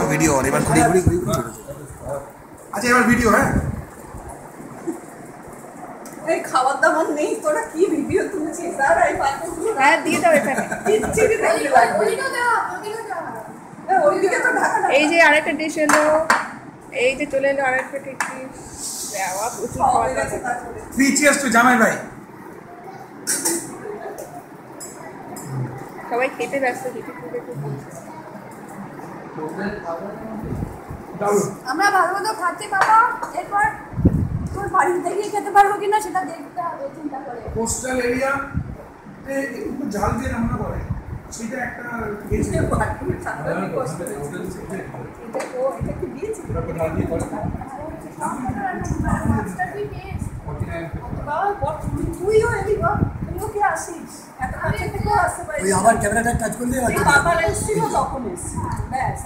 video এবার ঘুরি ঘুরি ঘুরি আচ্ছা এবার ভিডিও হ্যাঁ এই খাবার দাবার নেই তোরা কি ভিডিও তুলছিস আর এই পাথরগুলো হ্যাঁ দিয়ে দাও এখানে কিচ্ছু কি দেখতে লাগবে ওইদিকে তো ঢাকা এই যে আরেকটা ডিশ এলো এই যে চলে এলো আরেকটা ডিশ দেওয়া প্রচুর খাওয়া গেছে তারপরে থ্রি চিয়ার্স টু জামাই ভাই সবাই খেতে ব্যস্ত কিছু খুব বলছে আমরা ভালো মতো খাচ্ছি বাবা এরপর তোর বাড়িতে গিয়ে খেতে পারবো কিনা সেটা দেখতে হবে চিন্তা করে কোস্টাল এরিয়া একটু ঝাল দিয়ে রান্না করে সেটা একটা গেছে এটা কি দিয়েছি বাবা তুইও এলি বা তুইও কি আসিস এত কাছে থেকে আসতে পারিস ওই আবার ক্যামেরাটা টাচ করলে বাবা এসেছিল তখন এসেছি ব্যাস